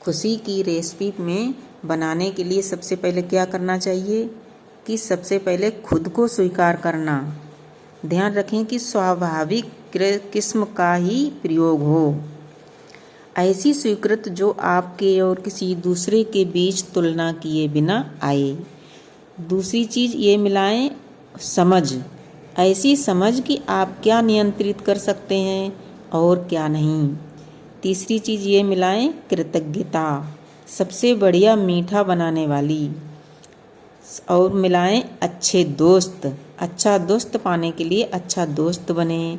खुशी की रेसिपी में बनाने के लिए सबसे पहले क्या करना चाहिए कि सबसे पहले खुद को स्वीकार करना। ध्यान रखें कि स्वाभाविक किस्म का ही प्रयोग हो, ऐसी स्वीकृत जो आपके और किसी दूसरे के बीच तुलना किए बिना आए। दूसरी चीज़ ये मिलाएं समझ, ऐसी समझ कि आप क्या नियंत्रित कर सकते हैं और क्या नहीं। तीसरी चीज़ ये मिलाएं कृतज्ञता, सबसे बढ़िया मीठा बनाने वाली। और मिलाएं अच्छे दोस्त, अच्छा दोस्त पाने के लिए अच्छा दोस्त बने।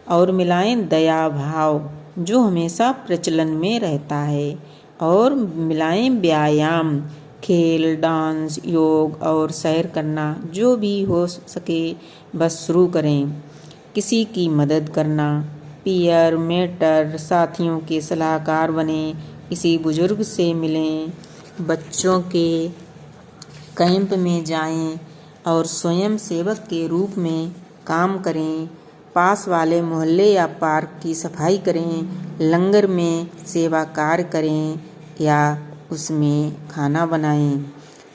और मिलाएं दया भाव, जो हमेशा प्रचलन में रहता है। और मिलाएं व्यायाम, खेल, डांस, योग और सैर करना, जो भी हो सके बस शुरू करें। किसी की मदद करना, पीयर मेंटर, साथियों के सलाहकार बने, किसी बुजुर्ग से मिलें, बच्चों के कैंप में जाएं और स्वयं सेवक के रूप में काम करें। पास वाले मोहल्ले या पार्क की सफाई करें, लंगर में सेवा कार्य करें या उसमें खाना बनाएं।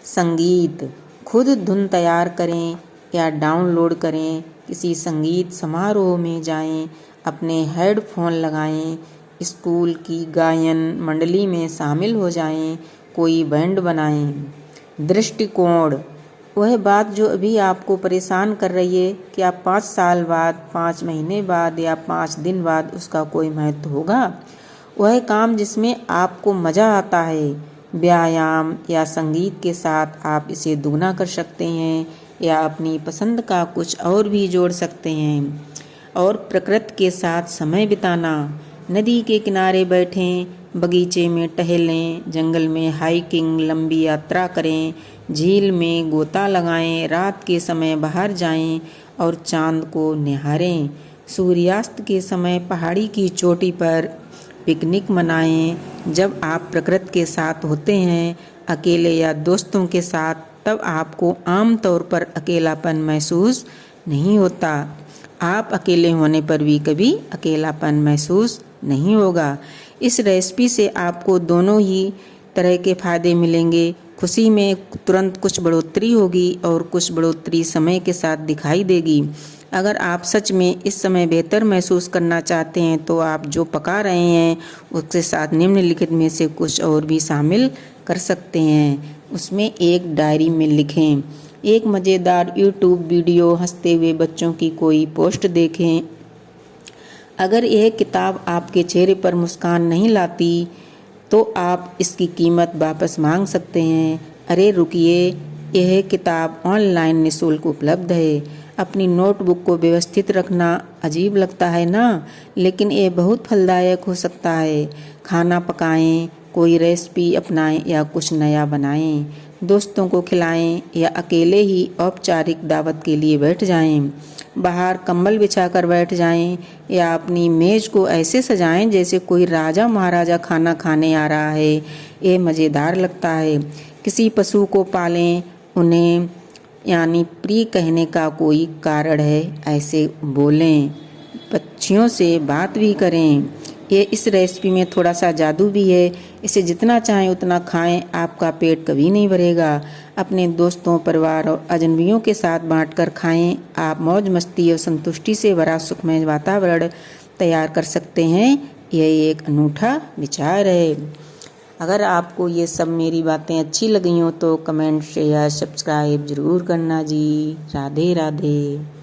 संगीत, खुद धुन तैयार करें या डाउनलोड करें, किसी संगीत समारोह में जाएं, अपने हेडफोन लगाएं, स्कूल की गायन मंडली में शामिल हो जाएं, कोई बैंड बनाएं। दृष्टिकोण, वह बात जो अभी आपको परेशान कर रही है, कि आप 5 साल बाद, 5 महीने बाद या 5 दिन बाद उसका कोई महत्व होगा। वह काम जिसमें आपको मज़ा आता है, व्यायाम या संगीत के साथ आप इसे दुगना कर सकते हैं या अपनी पसंद का कुछ और भी जोड़ सकते हैं। और प्रकृति के साथ समय बिताना, नदी के किनारे बैठें, बगीचे में टहलें, जंगल में हाइकिंग, लंबी यात्रा करें, झील में गोता लगाएं, रात के समय बाहर जाएं और चांद को निहारें। सूर्यास्त के समय पहाड़ी की चोटी पर पिकनिक मनाएं। जब आप प्रकृति के साथ होते हैं, अकेले या दोस्तों के साथ, तब आपको आम तौर पर अकेलापन महसूस नहीं होता। आप अकेले होने पर भी कभी अकेलापन महसूस नहीं होगा। इस रेसिपी से आपको दोनों ही तरह के फ़ायदे मिलेंगे। खुशी में तुरंत कुछ बढ़ोतरी होगी और कुछ बढ़ोतरी समय के साथ दिखाई देगी। अगर आप सच में इस समय बेहतर महसूस करना चाहते हैं तो आप जो पका रहे हैं उसके साथ निम्नलिखित में से कुछ और भी शामिल कर सकते हैं। उसमें एक डायरी में लिखें, एक मज़ेदार यूट्यूब वीडियो, हंसते हुए बच्चों की कोई पोस्ट देखें। अगर यह किताब आपके चेहरे पर मुस्कान नहीं लाती तो आप इसकी कीमत वापस मांग सकते हैं। अरे रुकिए, यह किताब ऑनलाइन निःशुल्क उपलब्ध है। अपनी नोटबुक को व्यवस्थित रखना अजीब लगता है ना, लेकिन ये बहुत फलदायक हो सकता है। खाना पकाएं, कोई रेसिपी अपनाएं या कुछ नया बनाएं, दोस्तों को खिलाएं या अकेले ही औपचारिक दावत के लिए बैठ जाएं। बाहर कंबल बिछाकर बैठ जाएं या अपनी मेज को ऐसे सजाएं जैसे कोई राजा महाराजा खाना खाने आ रहा है। ये मज़ेदार लगता है। किसी पशु को पालें, उन्हें यानी प्रिय कहने का कोई कारण है, ऐसे बोलें। पक्षियों से बात भी करें। ये इस रेसिपी में थोड़ा सा जादू भी है। इसे जितना चाहें उतना खाएं, आपका पेट कभी नहीं भरेगा। अपने दोस्तों, परिवार और अजनबियों के साथ बांटकर खाएं। आप मौज मस्ती और संतुष्टि से भरा सुखमय वातावरण तैयार कर सकते हैं। यह एक अनूठा विचार है। अगर आपको ये सब मेरी बातें अच्छी लगी हों तो कमेंट, शेयर, सब्सक्राइब ज़रूर करना जी। राधे राधे।